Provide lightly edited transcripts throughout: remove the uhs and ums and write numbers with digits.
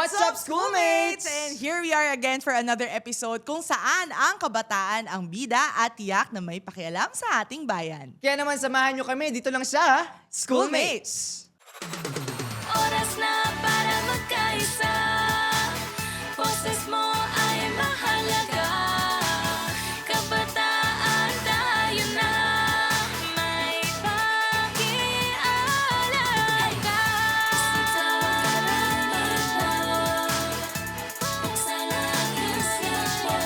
What's up, schoolmates? And here we are again for another episode kung saan ang kabataan ang bida at tiyak na may pakialam sa ating bayan. Kaya naman samahan nyo kami dito lang sa Schoolmates! Oras na para magkaisa. Boses mo ay mahalaga. Kabataan tayo na. May pakialam ka. Sa tawag mo, buksan ang isip mo.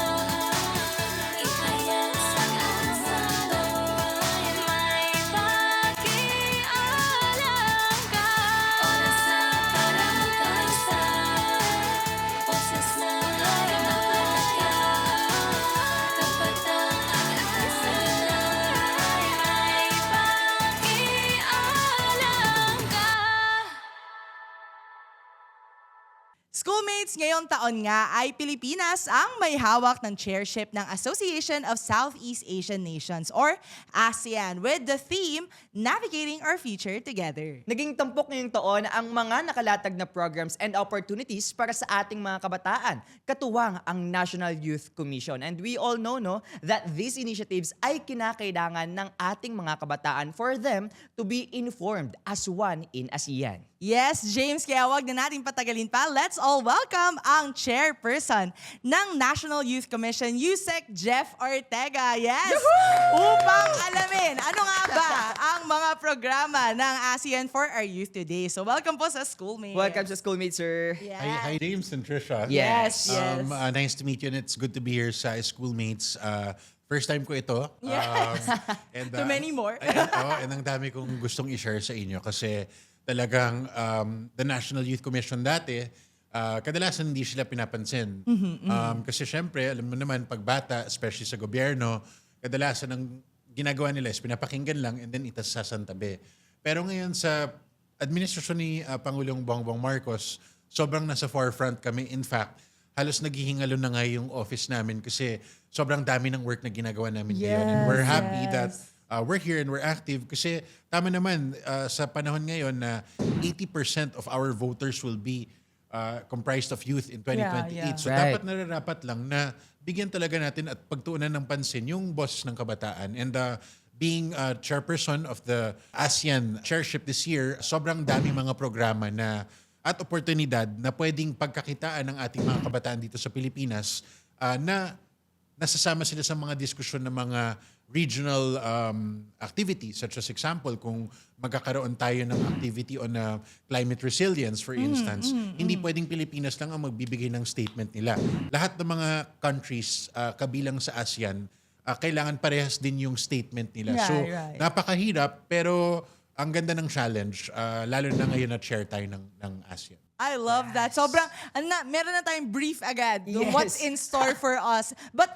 Ihayag sa mundo ay may pakialam ka. Oras na para magkaisa. Boses mo ay mahalaga. Kabataan tayo na. May pakialam ka. Schoolmates, ngayong taon nga ay Pilipinas ang may hawak ng chairship ng Association of Southeast Asian Nations or ASEAN with the theme Navigating Our Future Together. Naging tampok ngayong taon ang mga nakalatag na programs and opportunities para sa ating mga kabataan, katuwang ang National Youth Commission. And we all know that these initiatives ay kinakailangan ng ating mga kabataan for them to be informed as one in ASEAN. Yes, James, kaya wag na natin patagalin pa. Let's all welcome ang chairperson ng National Youth Commission, Yusek Jeff Ortega. Yes! Upang alamin ano nga ba ang mga programa ng ASEAN for our youth today. So welcome po sa Schoolmates. Welcome sa Schoolmates, sir. Yes. Hi, James and Trisha. Yes, yes. Nice to meet you and it's good to be here sa Schoolmates. First time ko ito. Yes. And, Too many more. and ang dami kong gustong i-share sa inyo kasi talagang the National Youth Commission dati, kadalasan hindi sila pinapansin. Kasi syempre, alam mo naman, pag bata, especially sa gobyerno, kadalasan ang ginagawa nila is pinapakinggan lang and then itasasantabi. Pero ngayon sa administrasyon ni Pangulong Bongbong Marcos, sobrang nasa forefront kami. In fact, halos naghihingalo na nga yung office namin kasi sobrang dami ng work na ginagawa namin ngayon. And we're happy that we're here and we're active kasi tama naman sa panahon ngayon na 80% of our voters will be comprised of youth in 2028. Yeah. So Right. dapat nararapat lang na bigyan talaga natin at pagtuunan ng pansin yung boses ng kabataan. And being chairperson of the ASEAN chairship this year, sobrang dami mga programa na at oportunidad na pwedeng pagkakitaan ng ating mga kabataan dito sa Pilipinas na nasasama sila sa mga diskusyon ng mga regional activities, such as example, kung magkakaroon tayo ng activity on climate resilience, for instance, hindi pwedeng Pilipinas lang ang magbibigay ng statement nila. Lahat ng mga countries kabilang sa ASEAN, kailangan parehas din yung statement nila. Right, So, right. napakahirap, pero ang ganda ng challenge, lalo na ngayon na chair tayo ng ASEAN. I love that. Sobrang, meron na tayong brief agad. Yes. What's in store for us. But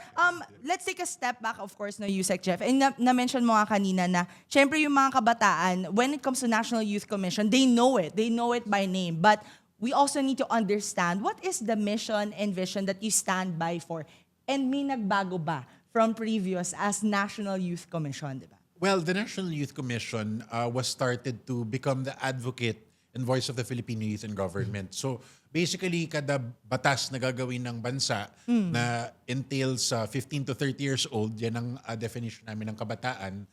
let's take a step back, of course, Yusek Jeff. And na-mention mo nga kanina na, syempre yung mga kabataan, when it comes to National Youth Commission, they know it. They know it by name. But we also need to understand what is the mission and vision that you stand by for. And may nagbago ba from previous as National Youth Commission, di ba? Well, the National Youth Commission was started to become the advocate and voice of the Filipino youth and government. So basically, kada batas na gagawin ng bansa na entails 15 to 30 years old, yan ang definition namin ng kabataan,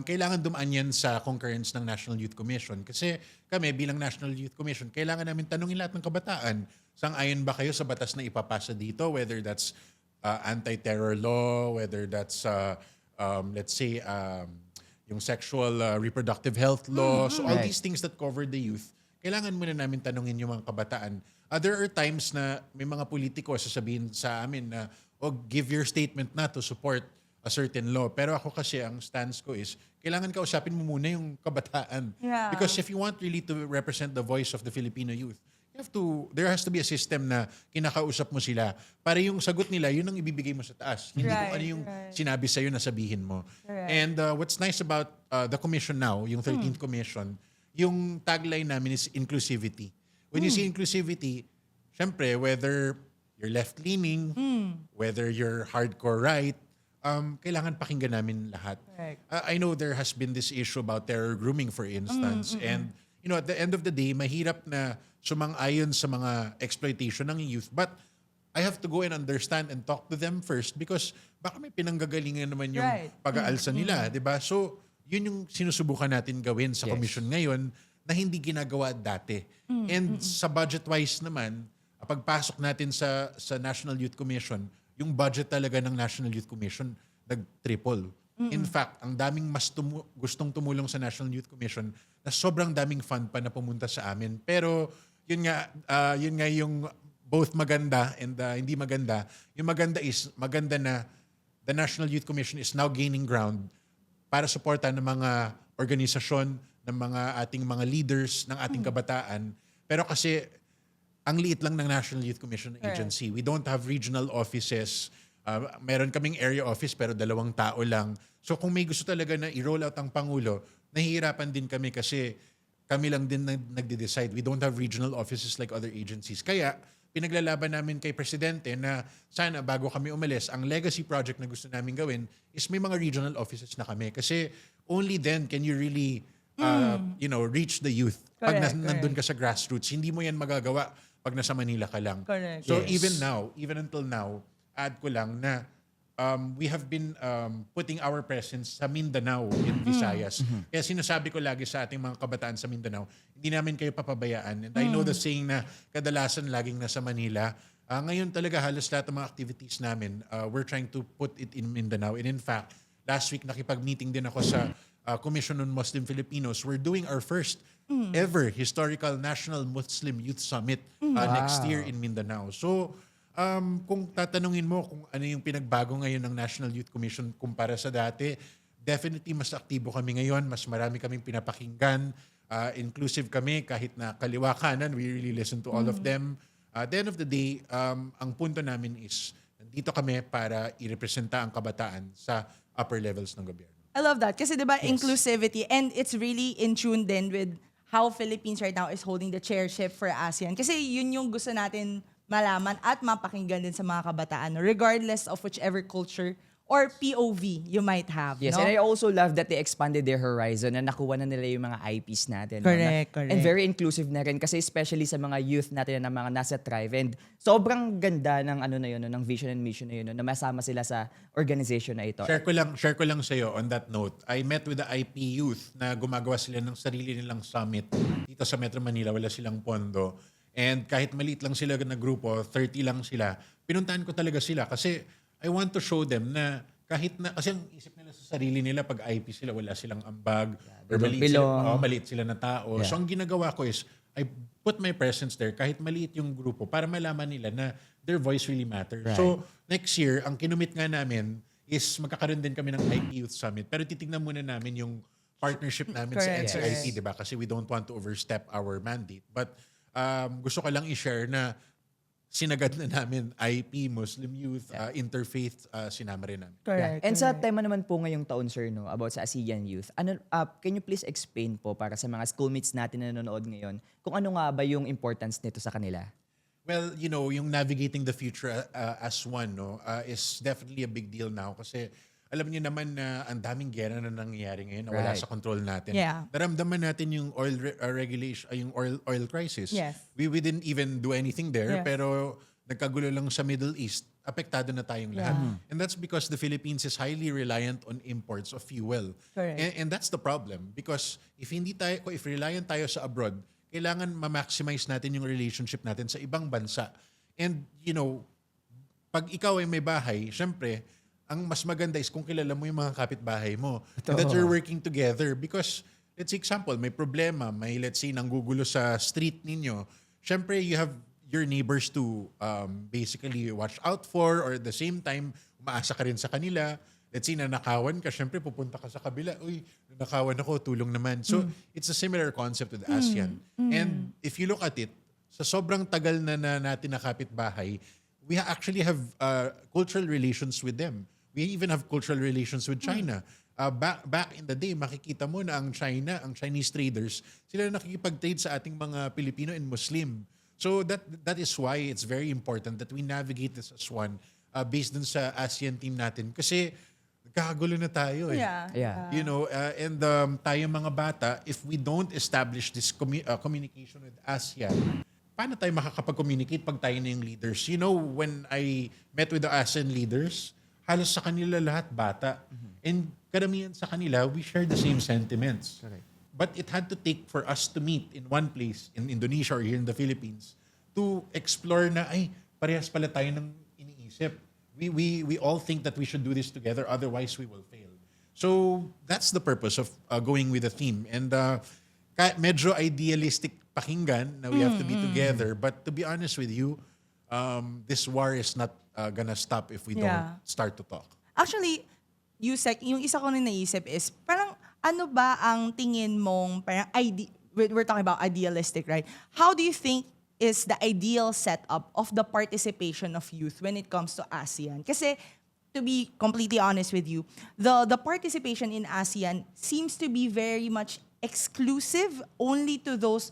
kailangan dumaan yan sa concurrence ng National Youth Commission. Kasi kami bilang National Youth Commission, kailangan namin tanungin lahat ng kabataan, sang-ayon ba kayo sa batas na ipapasa dito, whether that's anti-terror law, whether that's, let's say, yung sexual reproductive health law, so all Right. these things that cover the youth, kailangan muna namin tanungin yung mga kabataan. There are times na may mga politiko sasabihin sa amin na, give your statement na to support a certain law. Pero ako kasi, ang stance ko is, kailangan kausapin mo muna yung kabataan. Yeah. Because if you want really to represent the voice of the Filipino youth, there has to be a system na kinakausap mo sila para yung sagot nila, yun ang ibibigay mo sa taas. Hindi kung ano yung sinabi sa'yo na sabihin mo. And what's nice about the commission now, yung 13th commission, yung tagline namin is inclusivity. When you see inclusivity, syempre, whether you're left-leaning, whether you're hardcore right, kailangan pakinggan namin lahat. Correct. I know there has been this issue about terror grooming, for instance, and at the end of the day, mahirap na sumang-ayon sa mga exploitation ng youth. But I have to go and understand and talk to them first because baka may pinanggagalingan naman yung Right. pag-aalsa nila, di ba? So, yun yung sinusubukan natin gawin sa Yes. commission ngayon na hindi ginagawa dati. And sa budget-wise naman, pagpasok natin sa National Youth Commission, yung budget talaga ng National Youth Commission nag-triple. In fact, ang daming mas gustong tumulong sa National Youth Commission na sobrang daming fund pa na pumunta sa amin. Pero yun nga yung both maganda and hindi maganda. Yung maganda na the National Youth Commission is now gaining ground para suportahan ng mga organisasyon, ng mga ating mga leaders, ng ating kabataan. Pero kasi ang liit lang ng National Youth Commission agency. We don't have regional offices. Meron kaming area office pero 2 tao lang. So kung may gusto talaga na i-roll out ang Pangulo, nahihirapan din kami kasi kami lang din nagde-decide. We don't have regional offices like other agencies. Kaya pinaglalaban namin kay Presidente na sana bago kami umalis, ang legacy project na gusto namin gawin is may mga regional offices na kami. Kasi only then can you really reach the youth. Pag Correct, nandun ka sa grassroots, hindi mo yan magagawa pag nasa Manila ka lang. Correct. So Yes. even until now, add ko lang na we have been putting our presence sa Mindanao in Visayas. Kaya sinasabi ko lagi sa ating mga kabataan sa Mindanao, hindi namin kayo papabayaan. And I know the saying na kadalasan laging nasa Manila. Ngayon talaga halos lahat ng mga activities namin, we're trying to put it in Mindanao. And in fact, last week nakipag-meeting din ako sa Commission on Muslim Filipinos. We're doing our first ever historical National Muslim Youth Summit next year in Mindanao. So, kung tatanungin mo kung ano yung pinagbago ngayon ng National Youth Commission kumpara sa dati, definitely mas aktibo kami ngayon, mas marami kaming pinapakinggan, inclusive kami kahit na kaliwa kanan, we really listen to all of them. At the end of the day, ang punto namin is nandito kami para i-representa ang kabataan sa upper levels ng gobyerno. I love that. Kasi diba, inclusivity, and it's really in tune then with how Philippines right now is holding the chairship for ASEAN. Kasi yun yung gusto natin malaman at mapakinggan din sa mga kabataan, regardless of whichever culture or POV you might have. Yes, no? and I also love that they expanded their horizon na nakuha na nila yung mga IPs natin. Correct, no? correct. And very inclusive na rin kasi especially sa mga youth natin na mga nasa Thrive. And sobrang ganda ng ano na yun, no, ng vision and mission na yun, no, na masama sila sa organization na ito. Share ko lang sa iyo on that note. I met with the IP youth na gumagawa sila ng sarili nilang summit dito sa Metro Manila, wala silang pondo. And kahit maliit lang sila na grupo, 30 lang sila, pinuntahan ko talaga sila kasi I want to show them na kahit na, kasi ang isip nila sa sarili nila, pag IP sila, wala silang ambag, or they don't maliit sila, belong. maliit sila na tao. Yeah. So ang ginagawa ko is, I put my presence there, kahit maliit yung grupo, para malaman nila na their voice really matters. Right. So next year, ang kinumit nga namin is magkakaroon din kami ng IP Youth Summit. Pero titignan muna namin yung partnership namin sa Correct. NCIC, Yes. di ba? Kasi we don't want to overstep our mandate. But gusto ko lang i-share na sinagad na namin IP, Muslim youth, interfaith, sinama rin namin. Correct. And sa tema naman po ngayong taon, sir, no, about sa ASEAN Youth, can you please explain po para sa mga schoolmates natin na nanonood ngayon, kung ano nga ba yung importance nito sa kanila? Well, yung navigating the future as one, no, is definitely a big deal now kasi alam niyo naman na ang daming gera na nangyayari ngayon na wala Right. sa control natin. Yeah. Naramdaman natin yung oil regulation, yung oil crisis. Yes. We didn't even do anything there, Yes. pero nagkagulo lang sa Middle East, apektado na tayong lahat. Yeah. And that's because the Philippines is highly reliant on imports of fuel. Correct. And that's the problem because if reliant tayo sa abroad, kailangan ma-maximize natin yung relationship natin sa ibang bansa. And pag ikaw ay may bahay, syempre, ang mas maganda is kung kilala mo yung mga kapitbahay mo. And that you're working together. Because, let's say example, may problema, let's say nanggugulo sa street ninyo. Syempre, you have your neighbors to basically watch out for, or at the same time, umaasa ka rin sa kanila. Let's say nanakawan ka, syempre pupunta ka sa kabila, uy, nanakawan ako, tulong naman. So, it's a similar concept with ASEAN. And if you look at it, sa sobrang tagal na natin na kapitbahay, we actually have cultural relations with them. We even have cultural relations with China. Back in the day, makikita mo na ang Chinese traders, sila na nakikipag-trade sa ating mga Pilipino and Muslim. So that is why it's very important that we navigate this as one based dun sa ASEAN team natin. Kasi Kakagulo na tayo eh. Yeah. You know, and tayo mga bata, if we don't establish this communication with ASEAN, paano tayo makakapag-communicate pag tayo na yung leaders? You know, when I met with the ASEAN leaders, halos sa kanila lahat bata. And karamihan sa kanila, we share the same sentiments. Correct. But it had to take for us to meet in one place, in Indonesia or here in the Philippines, to explore na, ay, parehas pala tayo ng iniisip. We all think that we should do this together, otherwise we will fail. So that's the purpose of going with the theme. And medyo idealistic pakinggan na we have to be together. But to be honest with you, this war is not gonna stop if we Yeah. don't start to talk. Actually, Yusek, yung isa ko rin naisip is, parang ano ba ang tingin mong, parang we're talking about idealistic, right? How do you think is the ideal setup of the participation of youth when it comes to ASEAN? Kasi, to be completely honest with you, the participation in ASEAN seems to be very much exclusive only to those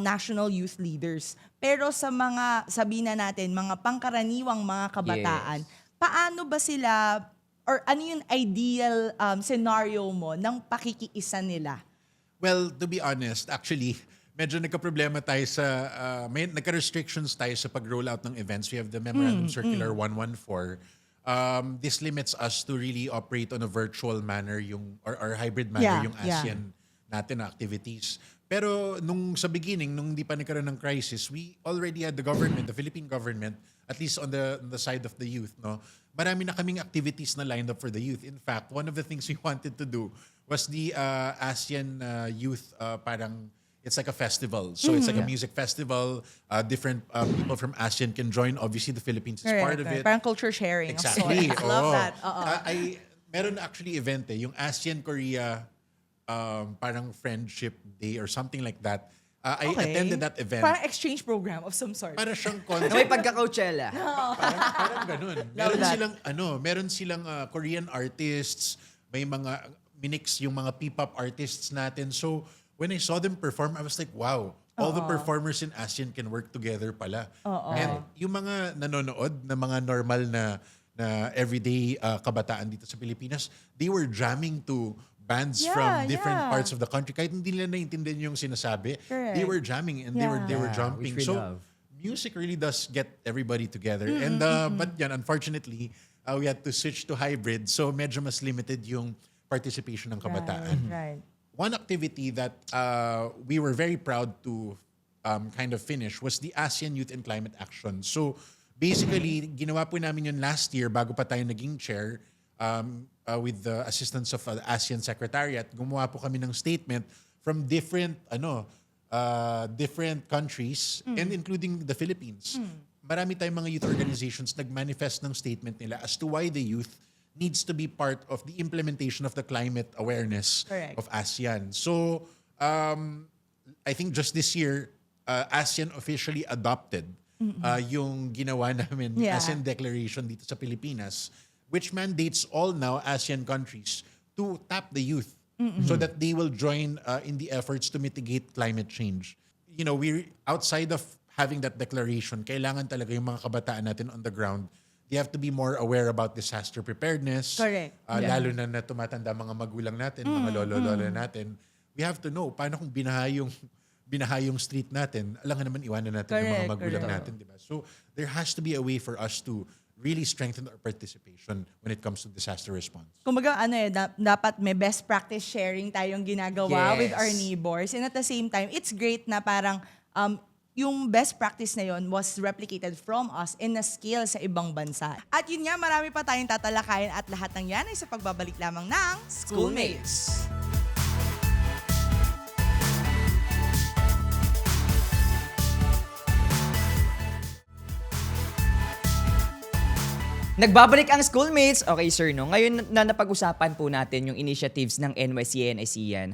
national youth leaders. Pero sa mga, sabihin na natin, mga pangkaraniwang mga kabataan, paano ba sila, or ano yung ideal scenario mo ng pakikiisa nila? Well, to be honest, actually, medyo nagka-problema tayo sa, nagka-restrictions tayo sa pag-roll out ng events. We have the Memorandum Circular 114. This limits us to really operate on a virtual manner or hybrid manner yung ASEAN natin na activities. Pero sa beginning, nung hindi pa nagkaroon ng crisis, we already had the government, the Philippine government, at least on the side of the youth, no? Marami na kaming activities na lined up for the youth. In fact, one of the things we wanted to do was the ASEAN Youth parang it's like a festival. So it's like a music festival. Different people from ASEAN can join. Obviously, the Philippines is part of it. Parang culture sharing. Exactly. Of sorts. Love Oo. that. Oo. Meron actually event yung ASEAN-Korea parang friendship day or something like that. I attended that event. Parang exchange program of some sort. Para siyang Na may concept. pagka-Coachella. parang ganun. Meron that. silang Korean artists, may mga minix yung mga P-pop artists natin. So when I saw them perform, I was like, wow, all the performers in ASEAN can work together pala. And yung mga nanonood na mga normal na everyday kabataan dito sa Pilipinas, they were jamming to bands from different parts of the country. Kahit hindi nila naiintindihan yung sinasabi, they were jamming and they were jumping. which we So love. music really does get everybody together. And but yan, unfortunately, we had to switch to hybrid. So medyo mas limited yung participation ng kabataan. Right. One activity that we were very proud to kind of finish was the ASEAN Youth and Climate Action. So basically, ginawa po namin yun last year bago pa tayo naging chair with the assistance of the ASEAN Secretariat. Gumawa po kami ng statement from different different countries and including the Philippines. Marami tayong mga youth organizations nag-manifest ng statement nila as to why the youth needs to be part of the implementation of the climate awareness of ASEAN. So, I think just this year, ASEAN officially adopted yung ginawa namin ASEAN Declaration dito sa Pilipinas, which mandates all now ASEAN countries to tap the youth so that they will join in the efforts to mitigate climate change. You know, we outside of having that declaration, kailangan talaga yung mga kabataan natin on the ground, they have to be more aware about disaster preparedness. Correct. Lalo na tumatanda mga magulang natin, mga lolo-lola natin. We have to know paano kung binaha yung street natin, alam nga naman iwanan natin yung mga magulang natin, di ba? So there has to be a way for us to really strengthen our participation when it comes to disaster response. Kumbaga, dapat may best practice sharing tayong ginagawa with our Yes. neighbors. And at the same time, it's great na parang yung best practice na yon was replicated from us in a scale sa ibang bansa. At yun nga, marami pa tayong tatalakayin at lahat ng yan ay sa pagbabalik lamang ng Schoolmates. Nagbabalik ang Schoolmates. Okay, sir, no? Ngayon na napag-usapan po natin yung initiatives ng NYC and ASEAN.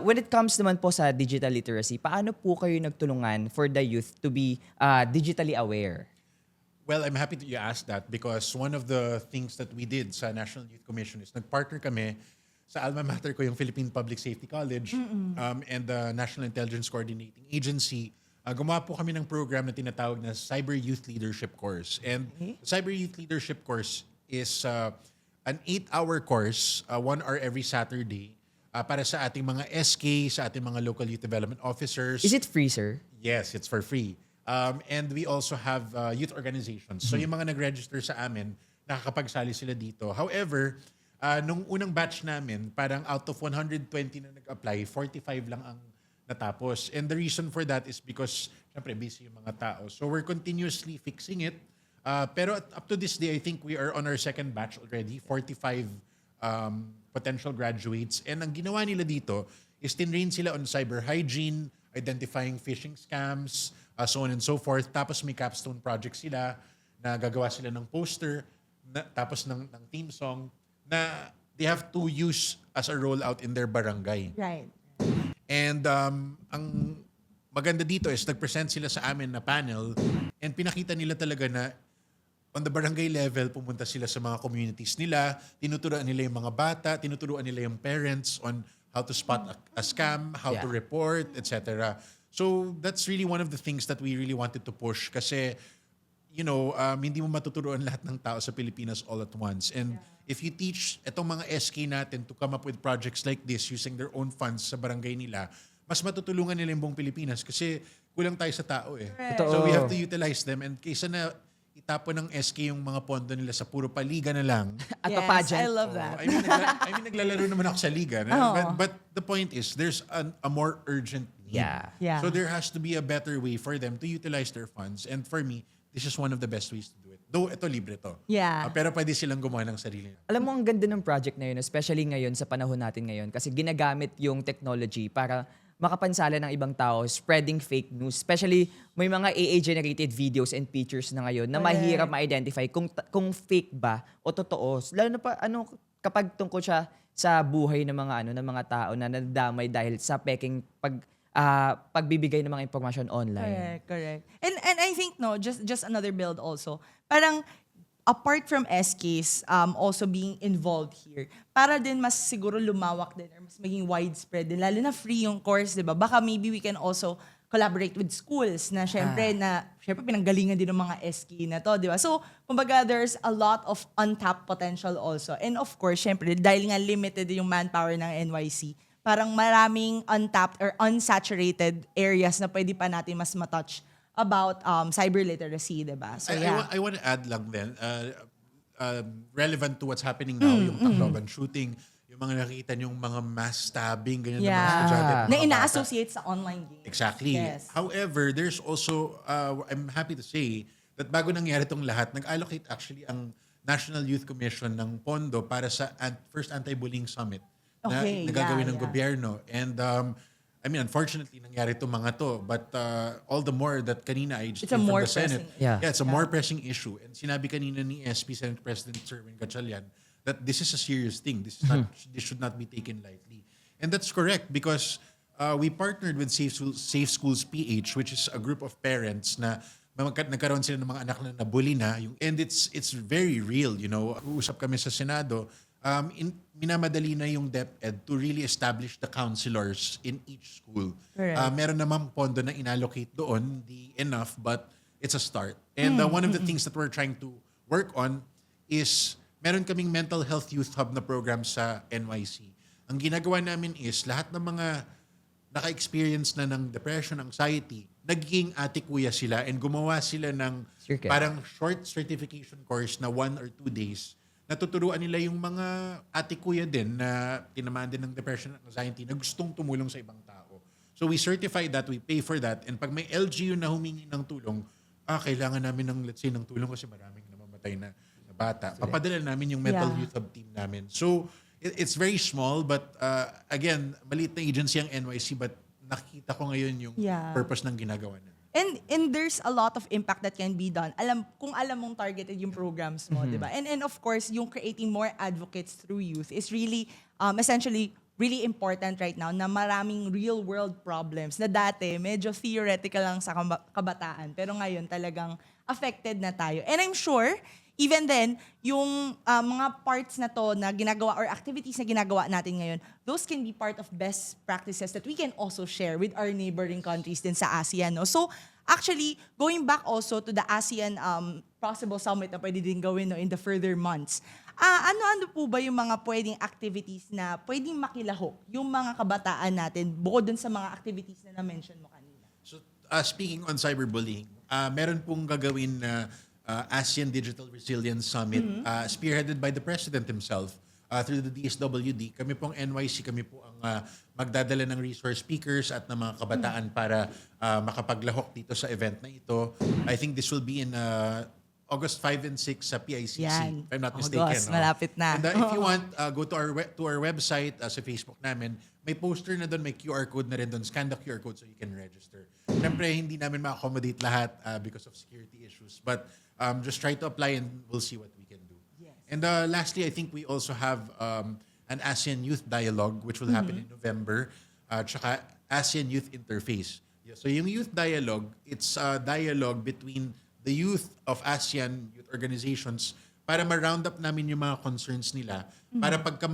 When it comes naman po sa digital literacy, paano po kayo nagtulungan for the youth to be digitally aware? Well, I'm happy that you asked that because one of the things that we did sa National Youth Commission is nag-partner kami sa alma mater ko, yung Philippine Public Safety College and the National Intelligence Coordinating Agency. Gumawa po kami ng program na tinatawag na Cyber Youth Leadership Course. And Cyber Youth Leadership Course is an 8-hour course, 1 hour every Saturday, para sa ating mga SK, sa ating mga local youth development officers. Is it free, sir? Yes, it's for free. And we also have youth organizations. So yung mga nag-register sa amin, nakakapagsali sila dito. However, nung unang batch namin, parang out of 120 na nag-apply, 45 lang ang natapos. And the reason for that is because, syempre, busy yung mga tao. So we're continuously fixing it. Pero up to this day, I think we are on our second batch already, 45 potential graduates. And ang ginawa nila dito is tinrain sila on cyber hygiene, identifying phishing scams, so on and so forth. Tapos may capstone project sila na gagawa sila ng poster, tapos ng theme song na they have to use as a rollout in their barangay. Right. And ang maganda dito is nag-present sila sa amin na panel and pinakita nila talaga na on the barangay level, pumunta sila sa mga communities nila, tinuturuan nila yung mga bata, tinuturuan nila yung parents on how to spot a scam, how to report, etc. So that's really one of the things that we really wanted to push kasi, you know, hindi mo matuturuan lahat ng tao sa Pilipinas all at once. And if you teach itong mga SK natin to come up with projects like this using their own funds sa barangay nila, mas matutulungan nila yung buong Pilipinas kasi kulang tayo sa tao eh. Totoo. So we have to utilize them and kaysa na itapon ng SK yung mga pondo nila sa puro paliga na lang. At Yes, pageant. I love that. I mean, naglalaro naman ako sa liga. But the point is, there's a more urgent need. Yeah. So there has to be a better way for them to utilize their funds. And for me, this is one of the best ways to do it. Though ito libre to. Yeah. Pero pwede silang gumawa ng sarili nila. Alam mo, ang ganda ng project na yun, especially ngayon sa panahon natin ngayon, kasi ginagamit yung technology para makapansala ng ibang tao, spreading fake news. Especially, may mga AI-generated videos and pictures na ngayon na mahirap ma-identify kung fake ba o totoo. Lalo na pa, kapag tungkol siya sa buhay ng mga tao na nadamay dahil sa peking pagbibigay ng mga impormasyon online. Correct. And I think just another build also. Parang apart from SKs also being involved here, para din mas siguro lumawak din or mas maging widespread din, lalo na free yung course, di ba? Baka maybe we can also collaborate with schools na syempre pinanggalingan din ng mga SK na to, di ba? So, kumbaga, there's a lot of untapped potential also. And of course, syempre, dahil nga limited yung manpower ng NYC, parang maraming untapped or unsaturated areas na pwede pa natin mas matouch about cyber literacy, diba? So, I want to add lang din, relevant to what's happening now, yung Tacloban shooting, yung mga nakita yung mga mass stabbing, ganyan ng mga estudyante. Na mga bata. ina-associate sa online games. Exactly. Yes. However, there's also, I'm happy to say, that bago nangyari itong lahat, nag-allocate actually ang National Youth Commission ng pondo para sa first Anti-Bullying Summit na nagagawin ng gobyerno. And I mean, unfortunately, nangyari itong mga to. But all the more that kanina I just It's a came from more the Senate. pressing It's a more pressing issue. And sinabi kanina ni SP Senate President Sherwin Gatchalian that this is a serious thing. This should not be taken lightly. And that's correct because we partnered with Safe Schools PH, which is a group of parents na nagkaroon sila ng mga anak na nabully na. And it's very real, you know. Uusap kami sa Senado. Minamadali na yung DepEd to really establish the counselors in each school. Meron namang pondo na inallocate doon, hindi enough, but it's a start. And one of the things that we're trying to work on is meron kaming mental health youth hub na program sa NYC. Ang ginagawa namin is lahat ng mga naka-experience na ng depression, anxiety, nagiging ate-kuya sila and gumawa sila ng parang short certification course na 1 or 2 days. Natuturuan nila yung mga ate-kuya din na tinamaan din ng depression and anxiety na gustong tumulong sa ibang tao. So we certify that, we pay for that, and pag may LGU na humingi ng tulong, kailangan namin ng, let's say, ng tulong kasi maraming namamatay na bata. Papadala namin yung mental youth hub team namin. So it's very small, but again, maliit na agency ang NYC, but nakita ko ngayon yung purpose ng ginagawa na. And there's a lot of impact that can be done. Kung alam mong targeted yung programs mo, di ba? And of course, yung creating more advocates through youth is really, essentially, really important right now na maraming real-world problems na dati medyo theoretical lang sa kabataan. Pero ngayon talagang affected na tayo. And I'm sure, even then, yung mga parts na to na ginagawa or activities na ginagawa natin ngayon, those can be part of best practices that we can also share with our neighboring countries din sa ASEAN. No? So, actually, going back also to the ASEAN possible summit na pwede din gawin in the further months, ano-ano po ba yung mga pwedeng activities na pwedeng makilahok yung mga kabataan natin bukod dun sa mga activities na na-mention mo kanina? So, speaking on cyberbullying, meron pong gagawin na ASEAN Digital Resilience Summit spearheaded by the President himself through the DSWD. Kami pong NYC, kami po ang magdadala ng resource speakers at ng mga kabataan para makapaglahok dito sa event na ito. I think this will be in August 5 and 6 sa PICC, Yan. if I'm not August, mistaken. malapit na. And if you want, go to our website sa Facebook namin. May poster na doon, may QR code na rin doon. Scan the QR code so you can register. Siyempre, hindi namin ma-accommodate lahat because of security issues. But just try to apply and we'll see what we can do. Yes. And lastly, I think we also have an ASEAN Youth Dialogue which will happen in November. Tsaka ASEAN Youth Interface. Yeah, so yung Youth Dialogue, it's a dialogue between the youth of ASEAN youth organizations para ma-round up namin yung mga concerns nila. Para pagka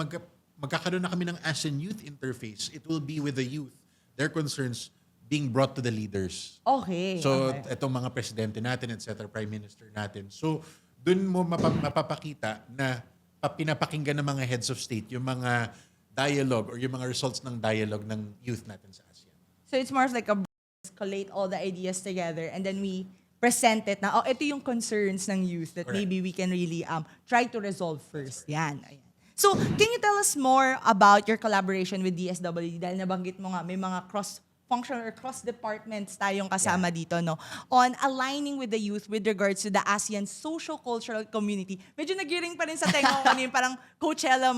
magkakaroon na kami ng ASEAN Youth Interface, it will be with the youth, their concerns being brought to the leaders. Okay. So, okay. itong mga presidente natin, etc., prime minister natin. So, dun mo mapapakita na pinapakinggan ng mga heads of state yung mga dialogue or yung mga results ng dialogue ng youth natin sa ASEAN. So it's more of like a collate all the ideas together and then we present it na, ito yung concerns ng youth that Correct. maybe we can really try to resolve first. Yan. Ayan. So, can you tell us more about your collaboration with DSWD? Dahil nabanggit mo nga, may mga cross-functional or cross-departments tayong kasama dito, no? On aligning with the youth with regards to the ASEAN social-cultural community. Medyo nagiring pa rin sa tenga ko kanina, parang Coachella.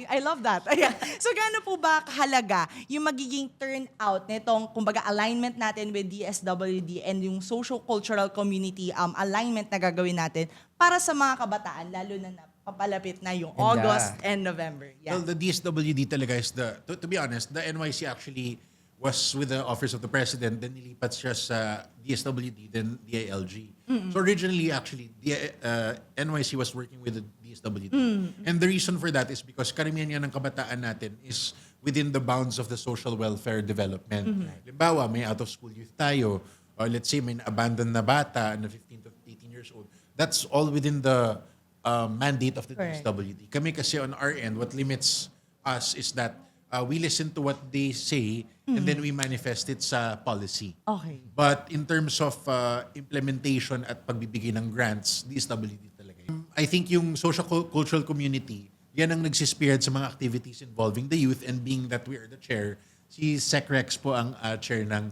I love that. Ayan. So, gaano po ba kahalaga yung magiging turnout nitong, kumbaga, alignment natin with DSWD and yung social-cultural community alignment na gagawin natin para sa mga kabataan, lalo na papalapit na yung Ganda. August and November. Yeah. Well, the DSWD talaga is to be honest, the NYC actually was with the Office of the President, then nilipat siya sa DSWD, then DILG. So originally, actually, the NYC was working with the DSWD. And the reason for that is because karamihan nga ng kabataan natin is within the bounds of the social welfare development. Halimbawa, may out-of-school youth tayo, or let's say may abandoned na bata na 15 to 18 years old. That's all within the mandate of the Correct. DSWD. Kami kasi on our end, what limits us is that we listen to what they say and then we manifest it sa policy. Okay. But in terms of implementation at pagbibigay ng grants, DSWD talaga. I think yung social-cultural community, yan ang nagsispearhead sa mga activities involving the youth, and being that we are the chair, si SecRex po ang chair ng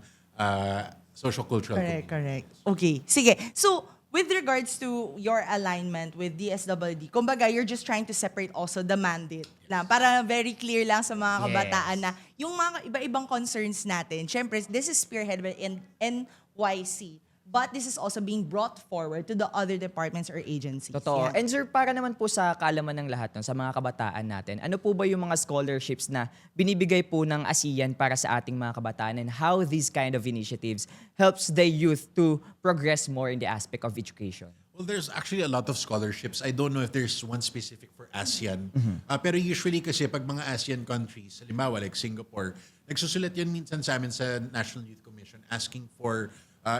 social-cultural community. Correct. Okay. Sige. So, with regards to your alignment with DSWD, kumbaga, you're just trying to separate also the mandate. Lang, para very clear lang sa mga kabataan na yung mga iba-ibang concerns natin, syempre, this is spearheaded by NYC. But this is also being brought forward to the other departments or agencies. Totoo. Yeah. And sir, para naman po sa kaalaman ng lahat sa mga kabataan natin, ano po ba yung mga scholarships na binibigay po ng ASEAN para sa ating mga kabataan, and how these kind of initiatives helps the youth to progress more in the aspect of education? Well, there's actually a lot of scholarships. I don't know if there's one specific for ASEAN. Pero usually kasi pag mga ASEAN countries, halimbawa like Singapore, nagsusulat yan minsan sa amin sa National Youth Commission asking for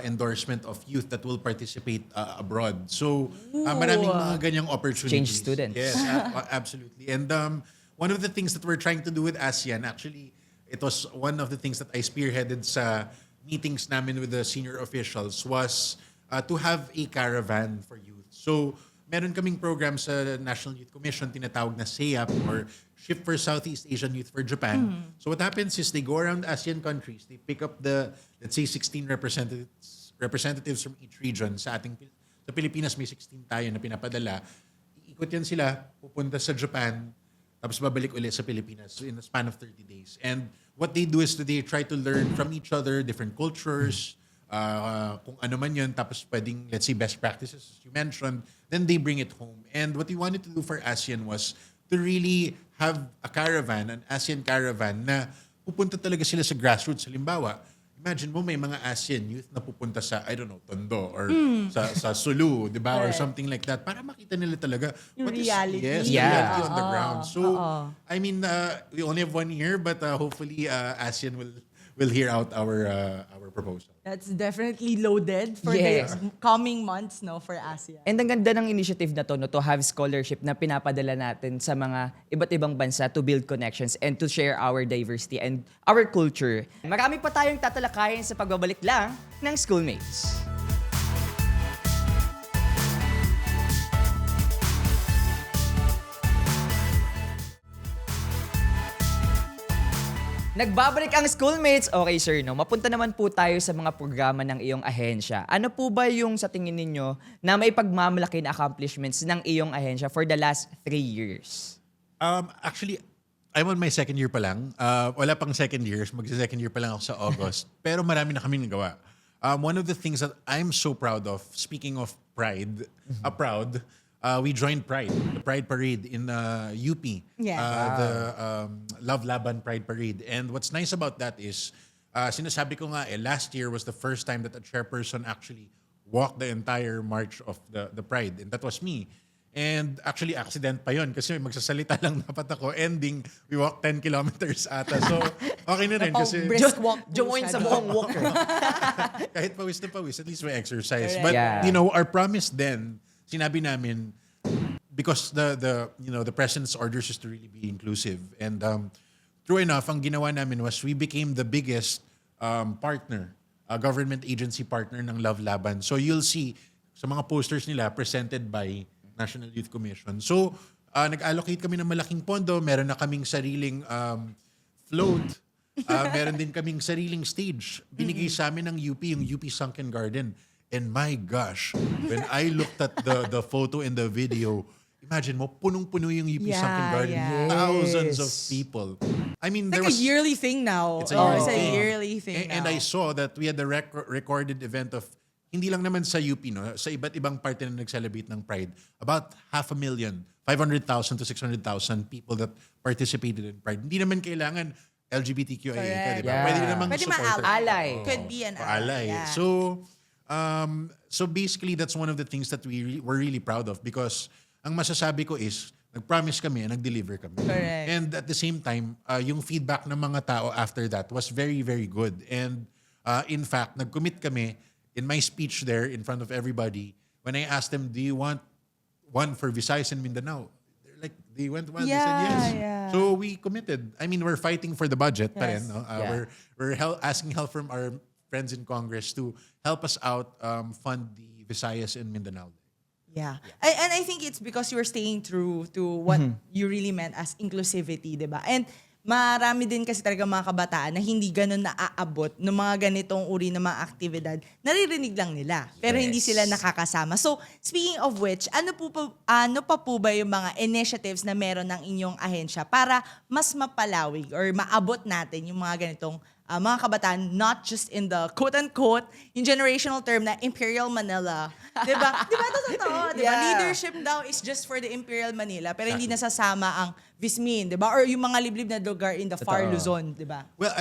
endorsement of youth that will participate abroad. So, maraming mga ganyang opportunities. Change students. Yes, absolutely. And one of the things that we're trying to do with ASEAN, actually, it was one of the things that I spearheaded sa meetings namin with the senior officials, was to have a caravan for youth. So, meron kaming program sa National Youth Commission, tinatawag na SEAP, or Ship for Southeast Asian Youth for Japan. So what happens is they go around ASEAN countries, they pick up the, let's say, 16 representatives from each region. Sa Pilipinas may 16 tayo na pinapadala. Iikot yan sila, pupunta sa Japan, tapos babalik ulit sa Pilipinas in a span of 30 days. And what they do is that they try to learn from each other, different cultures, kung ano man yun, tapos pwedeng, let's say, best practices, as you mentioned, then they bring it home. And what we wanted to do for ASEAN was to really have a caravan, an ASEAN caravan, na pupunta talaga sila sa grassroots. Halimbawa, imagine mo may mga ASEAN youth na pupunta sa, I don't know, Tondo, or sa Sulu, di ba? Or something like that, para makita nila talaga Yung what is- reality. Yes, the Yeah. reality on the ground. So, Oo. I mean, we only have 1 year, but hopefully ASEAN will will hear out our proposal. That's definitely loaded for Yes. the coming months, no, for ASEAN. And ang ganda ng initiative na to, no, to have scholarship na pinapadala natin sa mga iba't ibang bansa to build connections and to share our diversity and our culture. Marami pa tayong tatalakayin sa pagbabalik lang ng Schoolmates. Nagbabalik ang Schoolmates. Okay, sir, no? Mapunta naman po tayo sa mga programa ng iyong ahensya. Ano po ba yung sa tingin ninyo na may pagmamalaki na accomplishments ng iyong ahensya for the last 3 years? Actually, I'm on my second year pa lang. Wala pang second years. Magsa-second year pa lang ako sa August. Pero marami na kaming nagawa. One of the things that I'm so proud of, speaking of pride, we joined Pride, the Pride Parade in UP. Yeah. The Love Laban Pride Parade. And what's nice about that is, sinasabi ko nga, last year was the first time that a chairperson actually walked the entire march of the Pride. And that was me. And actually, accident pa yun kasi magsasalita lang dapat ako. Ending, we walked 10 kilometers ata. So, okay na rin kasi Brisk walk. Join sa buong walker. kahit pawis na pawis, at least may exercise. Correct. But, Yeah. our promise then, sinabi namin, because the president's orders is to really be inclusive. And true enough, ang ginawa namin was we became the biggest partner, government agency partner ng Love Laban. So you'll see sa mga posters nila presented by National Youth Commission. So nag-allocate kami ng malaking pondo, meron na kaming sariling float, meron din kaming sariling stage. Binigay sa amin ng UP, yung UP Sunken Garden. And my gosh, when I looked at the photo and the video, imagine mo, punong-puno yung UP Sunken Yeah, Garden. yeah. Thousands of Yes. people. I mean, It's there like was... a yearly thing now. It's a yearly It's a thing. yearly thing And now. I saw that we had a recorded event of, hindi lang naman sa UP, no? Sa iba't ibang parte na nag-celebrate ng Pride, about 500,000, 500,000 to 600,000 people that participated in Pride. Hindi naman kailangan LGBTQIA ka, Correct. di ba? Yeah. Pwede namang Pwede supporter. Ally. Could be an Ally. Yeah. So basically, that's one of the things that we're really proud of because ang masasabi ko is, nag-promise kami and nag-deliver kami. Correct. And at the same time, yung feedback ng mga tao after that was very, very good. And in fact, nag-commit kami in my speech there in front of everybody. When I asked them, do you want one for Visayas and Mindanao? They're like, they went one. They said Yeah, yes. yeah. So we committed. I mean, we're fighting for the budget pa rin. Yes. No? Yeah. We're asking help from our friends in Congress to help us out fund the Visayas and Mindanao. Yeah. And I think it's because you were staying true to what you really meant as inclusivity, di ba? And marami din kasi talaga mga kabataan na hindi ganun naaabot ng mga ganitong uri ng mga aktibidad. Naririnig lang nila, pero hindi Yes. sila nakakasama. So, speaking of which, ano pa po ba yung mga initiatives na meron ng inyong ahensya para mas mapalawig or maabot natin yung mga ganitong mga kabataan, not just in the quote-unquote, yung generational term na Imperial Manila. Diba? Diba ito totoo? Diba? Yeah. Leadership daw is just for the Imperial Manila, pero hindi nasasama ang Vismin, diba? Or yung mga liblib na lugar in the far Totoo. Luzon, diba? Well,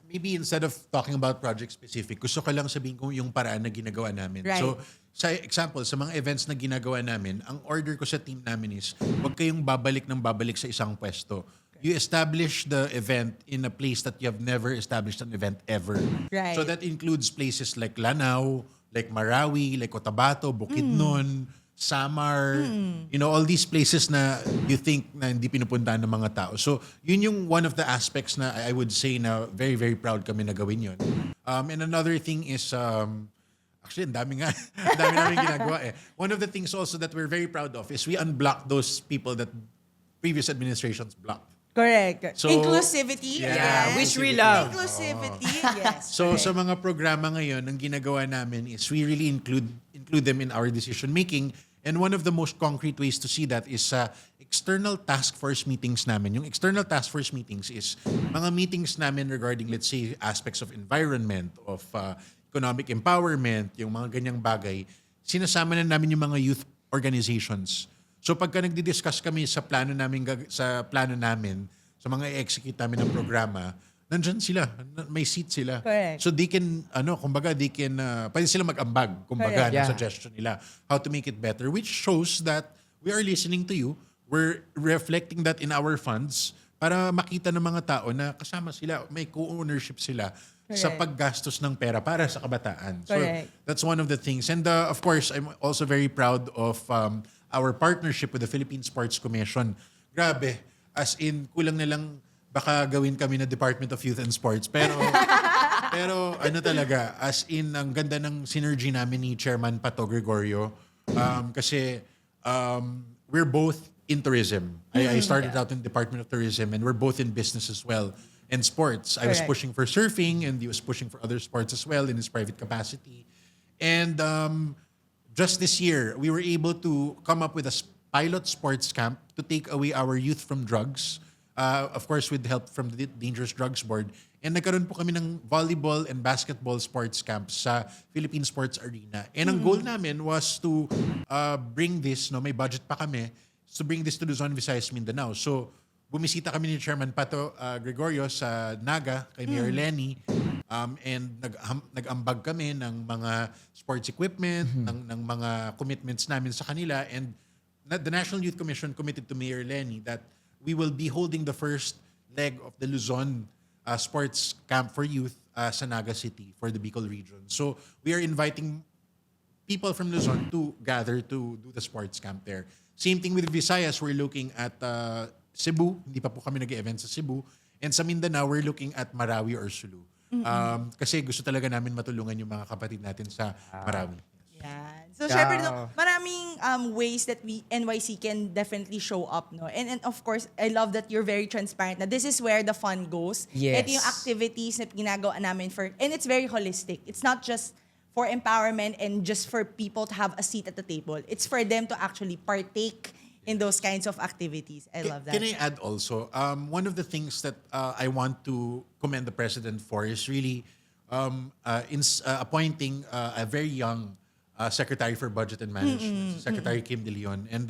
maybe instead of talking about project specific, gusto ko lang sabihin kung yung paraan na ginagawa namin. Right. So, sa example, sa mga events na ginagawa namin, ang order ko sa team namin is, huwag kayong babalik ng babalik sa isang pwesto. You establish the event in a place that you have never established an event ever. Right. So that includes places like Lanao, like Marawi, like Cotabato, Bukidnon, Samar, all these places na you think na hindi pinupuntahan ng mga tao. So, yun yung one of the aspects na I would say na very, very proud kami na gawin yun. And another thing is, actually, ang dami namin ginagawa eh. One of the things also that we're very proud of is we unblocked those people that previous administrations blocked. Correct. So, inclusivity, yeah, yes. which we love. Inclusivity, yes. So correct. sa mga programa ngayon, ang ginagawa namin is we really include them in our decision making. And one of the most concrete ways to see that is sa external task force meetings namin. Yung external task force meetings is mga meetings namin regarding, let's say, aspects of environment, of economic empowerment, yung mga ganyang bagay. Sinasama na namin yung mga youth organizations. So pagka nagdi-discuss kami sa plano namin, sa mga i-execute namin ng programa, nandyan sila, may seat sila. Correct. So they can, pwede sila mag-ambag, kumbaga, Correct. ng Yeah. suggestion nila, how to make it better, which shows that we are listening to you. We're reflecting that in our funds para makita ng mga tao na kasama sila, may co-ownership sila sa Correct. paggastos ng pera para sa kabataan. So Correct. that's one of the things. And of course, I'm also very proud of our partnership with the Philippine Sports Commission. Grabe, as in kulang na lang baka gawin kami na Department of Youth and Sports. Pero ano talaga, as in ang ganda ng synergy namin ni Chairman Pato Gregorio. Kasi we're both in tourism. I started out in Department of Tourism and we're both in business as well and sports. I was Correct. pushing for surfing and he was pushing for other sports as well in his private capacity. And just this year, we were able to come up with a pilot sports camp to take away our youth from drugs. Of course, with help from the Dangerous Drugs Board. And nagkaroon po kami ng volleyball and basketball sports camps sa Philippine Sports Arena. And ang goal namin was to bring this, no, may budget pa kami, to bring this to Luzon, Visayas, Mindanao. So, bumisita kami ni Chairman Pato Gregorio sa Naga, kay Mayor Lenny, and nag-ambag kami ng mga sports equipment, ng mga commitments namin sa kanila. And the National Youth Commission committed to Mayor Lenny that we will be holding the first leg of the Luzon Sports Camp for Youth sa Naga City for the Bicol region. So we are inviting people from Luzon to gather to do the sports camp there. Same thing with Visayas, we're looking at Cebu. Hindi pa po kami nag-event sa Cebu. And sa Mindanao, we're looking at Marawi or Sulu. Kasi gusto talaga namin matulungan yung mga kapatid natin sa Marawi. Yan. So, syempre, no, maraming ways that we NYC can definitely show up, no? And of course, I love that you're very transparent na this is where the fun goes. Yes. Ito yung activities na ginagawa namin and it's very holistic. It's not just for empowerment and just for people to have a seat at the table. It's for them to actually partake in those kinds of activities. I love that. Can I add also, one of the things that I want to commend the President for is really appointing a very young Secretary for Budget and Management, Secretary Kim De Leon. And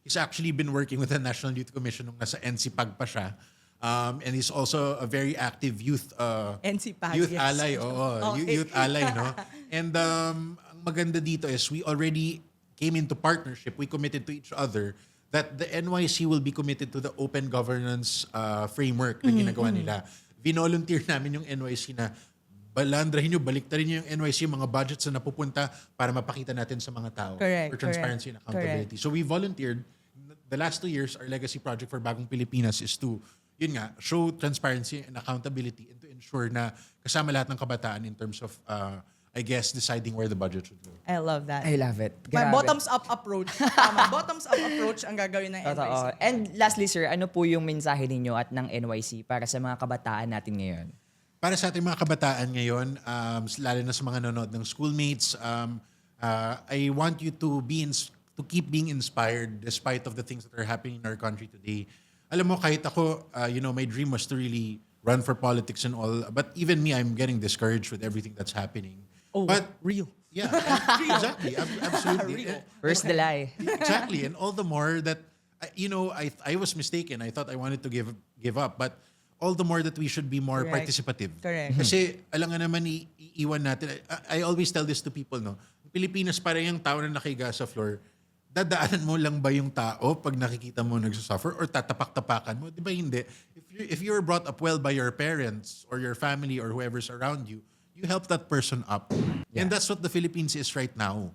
he's actually been working with the National Youth Commission nung nasa NCPAG pa siya. And he's also a very active youth NCPAG, youth yes. ally. Oo, Okay. youth ally, no? And ang maganda dito is we already came into partnership. We committed to each other that the NYC will be committed to the open governance framework na ginagawa nila. Vinolunteer namin yung NYC na balandrahin nyo, baliktarin nyo yung NYC, yung mga budgets na napupunta para mapakita natin sa mga tao Correct, for transparency and accountability. So we volunteered. The last 2 years, our legacy project for Bagong Pilipinas is to, yun nga, show transparency and accountability and to ensure na kasama lahat ng kabataan in terms of, I guess, deciding where the budget should go. I love that. I love it. My Grabe. bottoms-up approach. Tama. Bottoms-up approach ang gagawin ng NYC. Totoo. And lastly, sir, ano po yung mensahe ninyo at ng NYC para sa mga kabataan natin ngayon? Para sa ating mga kabataan ngayon, lalo na sa mga nanonood ng schoolmates, I want you to keep being inspired despite of the things that are happening in our country today. Alam mo, kahit ako, my dream was to really run for politics and all. But even me, I'm getting discouraged with everything that's happening. Oh, but real. Yeah, exactly. Absolutely. First the lie. Exactly. And all the more that, I was mistaken. I thought I wanted to give up. But all the more that we should be more Correct. participative. Correct. Kasi alam nga naman, iiwan natin. I always tell this to people, no? Pilipinas, parang yung tao na nakahiga sa floor, dadaanan mo lang ba yung tao pag nakikita mo nagsasuffer or tatapak-tapakan mo? Di ba hindi? If you were brought up well by your parents or your family or whoever's around you, you help that person up. And that's what the Philippines is right now.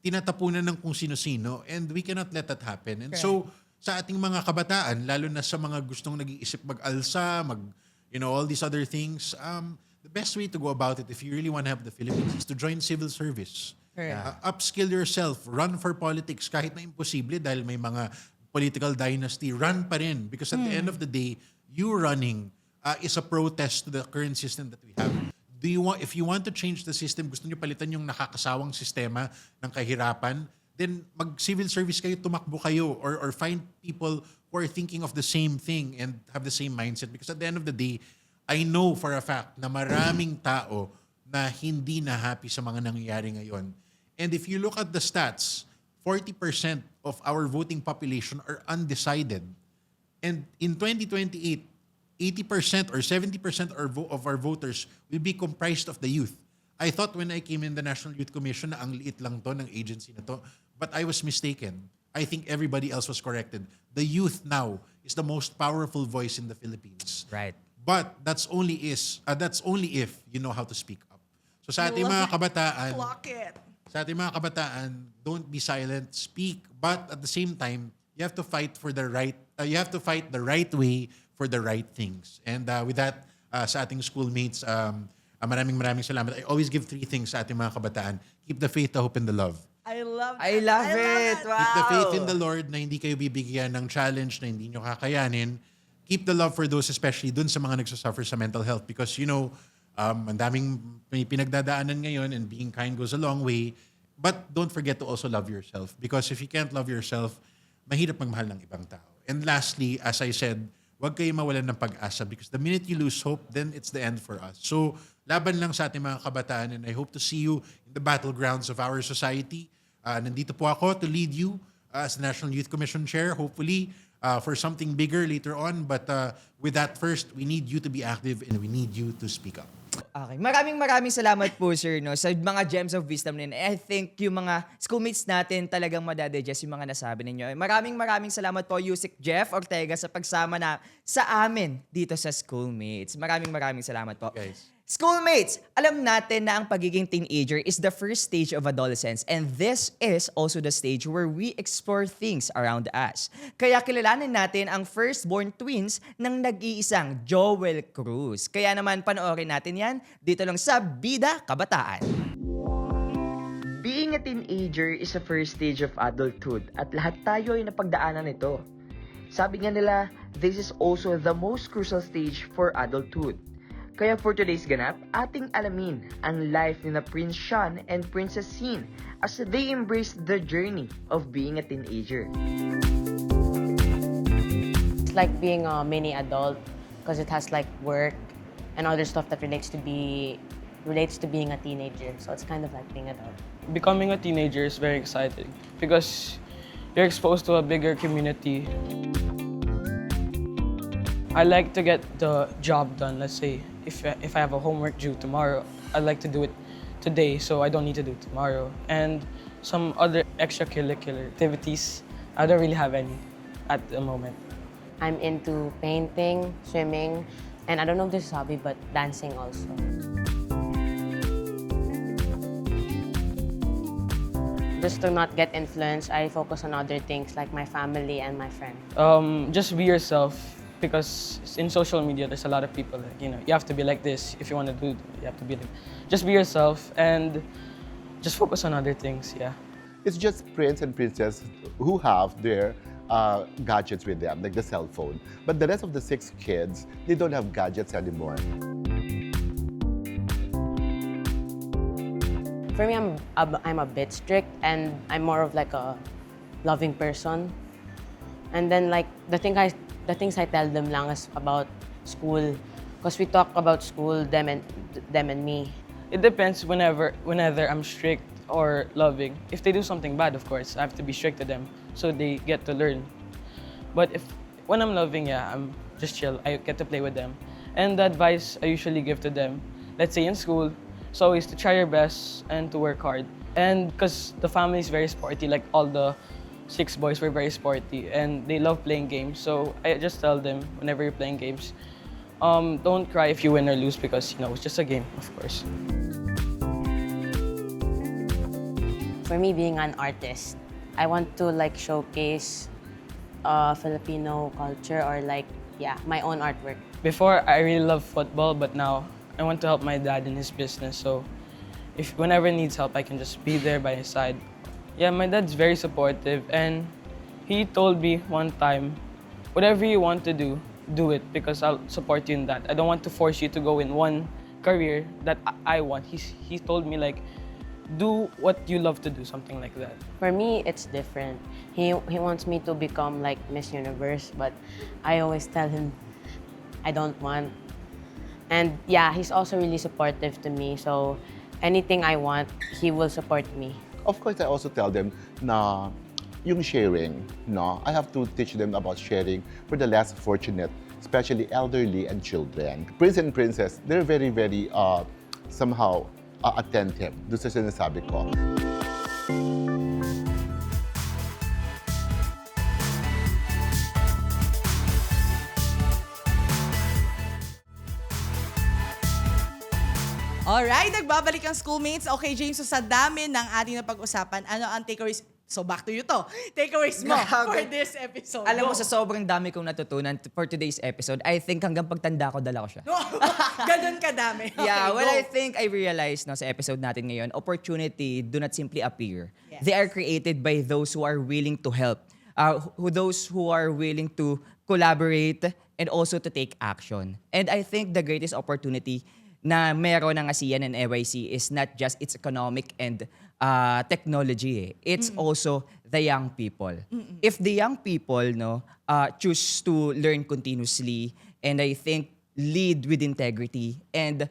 Tinatapunan ng kung sino-sino and we cannot let that happen. And so, sa ating mga kabataan, lalo na sa mga gustong nag-iisip mag-alsa, all these other things, the best way to go about it if you really want to help the Philippines is to join civil service. Correct. Upskill yourself, run for politics kahit na imposible dahil may mga political dynasty, run pa rin. Because at the end of the day, you running is a protest to the current system that we have. If you want to change the system, gusto niyo palitan yung nakakasawang sistema ng kahirapan, then mag-civil service kayo, tumakbo kayo, or find people who are thinking of the same thing and have the same mindset. Because at the end of the day, I know for a fact na maraming tao na hindi na happy sa mga nangyayari ngayon. And if you look at the stats, 40% of our voting population are undecided. And in 2028, 80% or 70% of our voters will be comprised of the youth. I thought when I came in the National Youth Commission na ang liit lang to ng agency na to, but I was mistaken. I think everybody else was corrected. The youth now is the most powerful voice in the Philippines. Right. But that's only if you know how to speak up. So sa ating mga kabataan, Clock it. sa ating mga kabataan, don't be silent, speak, but at the same time, you have to fight for the right the right way for the right things. And with that, sa ating schoolmates, maraming salamat. I always give 3 things sa ating mga kabataan. Keep the faith, the hope, and the love. I love that. I love it. that. Wow. Keep the faith in the Lord na hindi kayo bibigyan ng challenge na hindi nyo kakayanin. Keep the love for those, especially dun sa mga nagsasuffer sa mental health. Because, ang daming may pinagdadaanan ngayon and being kind goes a long way. But don't forget to also love yourself. Because if you can't love yourself, mahirap magmahal ng ibang tao. And lastly, as I said, huwag kayo mawalan ng pag-asa because the minute you lose hope, then it's the end for us. So, laban lang sa ating mga kabataan and I hope to see you in the battlegrounds of our society. Nandito po ako to lead you as the National Youth Commission Chair, hopefully for something bigger later on. But with that first, we need you to be active and we need you to speak up. Okay. Maraming salamat po, sir, no, sa mga gems of wisdom din. I think yung mga schoolmates natin talagang madadigest yung mga nasabi ninyo. Maraming salamat po, Yusek Jeff Ortega, sa pagsama sa amin dito sa Schoolmates. Maraming salamat po. Guys. Schoolmates, alam natin na ang pagiging teenager is the first stage of adolescence and this is also the stage where we explore things around us. Kaya kilalanin natin ang firstborn twins ng nag-iisang Joel Cruz. Kaya naman panoorin natin yan dito lang sa Bida Kabataan. Being a teenager is the first stage of adulthood at lahat tayo ay napagdaanan nito. Sabi nga nila, this is also the most crucial stage for adulthood. Kaya for today's ganap, ating alamin ang life ni na Prince Sean and Princess Sin as they embrace the journey of being a teenager. It's like being a mini adult because it has like work and other stuff that relates to being a teenager. So it's kind of like being adult. Becoming a teenager is very exciting because you're exposed to a bigger community. I like to get the job done. Let's say if I have a homework due tomorrow, I'd like to do it today so I don't need to do it tomorrow. And some other extracurricular activities, I don't really have any at the moment. I'm into painting, swimming, and I don't know if this is a hobby, but dancing also. Just to not get influenced, I focus on other things like my family and my friends. Just be yourself because in social media there's a lot of people that, you have to be like this if you want to do it, you have to be like, just be yourself and just focus on other things. Yeah. It's just prince and princess who have their gadgets with them, like the cell phone. But the rest of the 6 kids, they don't have gadgets anymore. For me, I'm a bit strict and I'm more of like a loving person. And then like the things I tell them lang is about school, because we talk about school, them and me. It depends whenever I'm strict or loving. If they do something bad, of course, I have to be strict to them so they get to learn. But when I'm loving, yeah, I'm just chill. I get to play with them. And the advice I usually give to them, let's say in school, is always to try your best and to work hard. And because the family is very sporty, like all the 6 boys were very sporty and they love playing games. So I just tell them whenever you're playing games, don't cry if you win or lose because, it's just a game, of course. For me, being an artist, I want to like showcase Filipino culture or my own artwork. Before, I really loved football, but now I want to help my dad in his business. So whenever he needs help, I can just be there by his side. Yeah, my dad's very supportive and he told me one time, whatever you want to do, do it because I'll support you in that. I don't want to force you to go in one career that I want. He told me like, do what you love to do, something like that. For me, it's different. He wants me to become like Miss Universe, but I always tell him I don't want. And yeah, he's also really supportive to me. So anything I want, he will support me. Of course, I also tell them na yung sharing, no? I have to teach them about sharing for the less fortunate, especially elderly and children. Prince and princess, they're very, very somehow attentive doon sa sinasabi ko. Alright, nagbabalik ang schoolmates. Okay, James, so sa dami ng ating napag-usapan, ano ang takeaways? So back to you to. Takeaways mo Grabe. for this episode. Alam mo, Go. sa sobrang dami kong natutunan for today's episode, I think hanggang pagtanda ko, dala ko siya. Ganun kadami. Okay, Yeah, well, go. I think I realized no, sa episode natin ngayon, opportunity do not simply appear. Yes. They are created by those who are willing to help, those who are willing to collaborate and also to take action. And I think the greatest opportunity na meron ng ASEAN and NYC is not just its economic and technology. It's also the young people. If the young people choose to learn continuously and I think lead with integrity and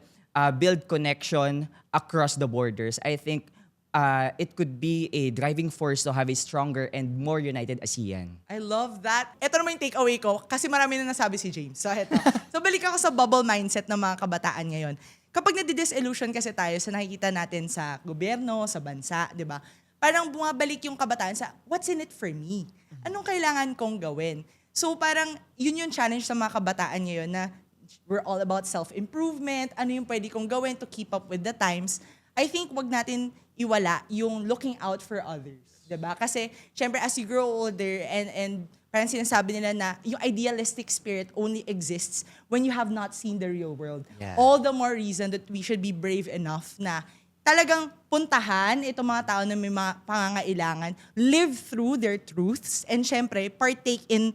build connection across the borders, I think it could be a driving force to have a stronger and more united ASEAN. I love that. Ito naman yung takeaway ko kasi marami na nasabi si James. So, eto. So, balik ako sa bubble mindset ng mga kabataan ngayon. Kapag nadidisillusion kasi tayo sa nakikita natin sa gobyerno, sa bansa, di ba? Parang bumabalik yung kabataan sa, what's in it for me? Anong kailangan kong gawin? So, parang yun yung challenge sa mga kabataan ngayon na we're all about self-improvement. Ano yung pwede kong gawin to keep up with the times? I think wag natin iwala yung looking out for others. Diba? Kasi, syempre, as you grow older and parang sinasabi nila na yung idealistic spirit only exists when you have not seen the real world. Yeah. All the more reason that we should be brave enough na talagang puntahan itong mga tao na may mga pangangailangan, live through their truths, and syempre, partake in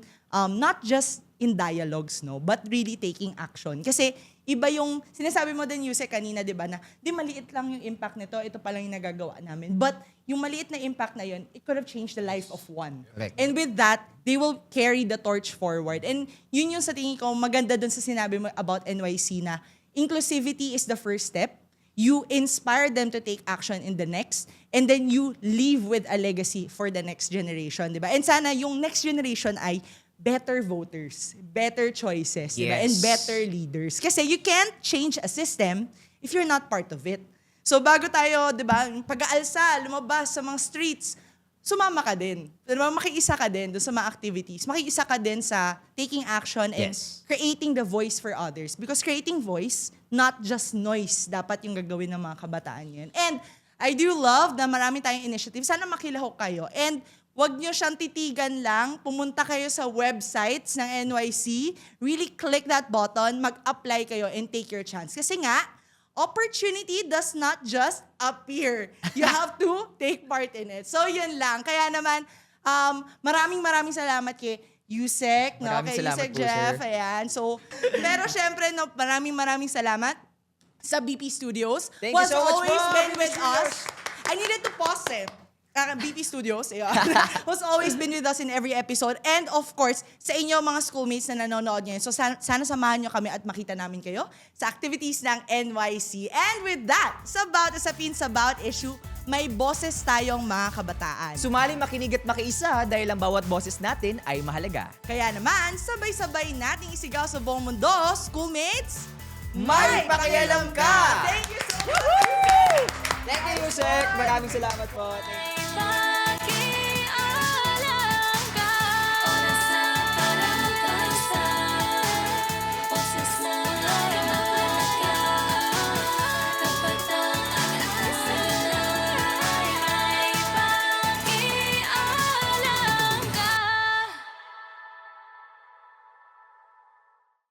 not just in dialogues, no, but really taking action. Kasi iba yung, sinasabi mo din, Yusek, kanina, di ba, na di maliit lang yung impact nito, ito pa lang yung nagagawa namin. But yung maliit na impact na yun, it could have changed the life of one. Correct. And with that, they will carry the torch forward. And yun yung sa tingin ko, maganda dun sa sinabi mo about NYC na inclusivity is the first step. You inspire them to take action in the next, and then you leave with a legacy for the next generation, di ba? And sana yung next generation ay better voters, better choices, di ba? And Yes. better leaders. Kasi you can't change a system if you're not part of it. So bago tayo, di ba, pag-aalsa, lumabas sa mga streets, sumama ka din. Di ba? Makiisa ka din doon sa mga activities. Makiisa ka din sa taking action and Yes. creating the voice for others. Because creating voice, not just noise, dapat yung gagawin ng mga kabataan yun. And I do love na marami tayong initiative. Sana makilahok kayo. And wag nyo siyang titigan lang. Pumunta kayo sa websites ng NYC. Really click that button, mag-apply kayo, and take your chance. Kasi nga, opportunity does not just appear. You have to take part in it. So, yun lang. Kaya naman, maraming salamat kay Yusek, no? Maraming Kay salamat Yusek po, Jeff, sir. ayan. So, pero syempre, no, maraming salamat sa BP Studios. Thank you Who's so much always po, been BP with Studios. us. I needed to pause BP Studios, ayan. Who's always been with us in every episode. And of course, sa inyo mga schoolmates na nanonood ngayon. So sana samahan nyo kami at makita namin kayo sa activities ng NYC. And with that, sa Bawat Usapin sa Bawat Issue, may boses tayong mga kabataan. Sumali, makinig at makiisa dahil ang bawat boses natin ay mahalaga. Kaya naman, sabay-sabay nating isigaw sa buong mundo, schoolmates, May pakialam ka! Thank you so much! Thank you, Yusek. Maraming salamat po. Thank you.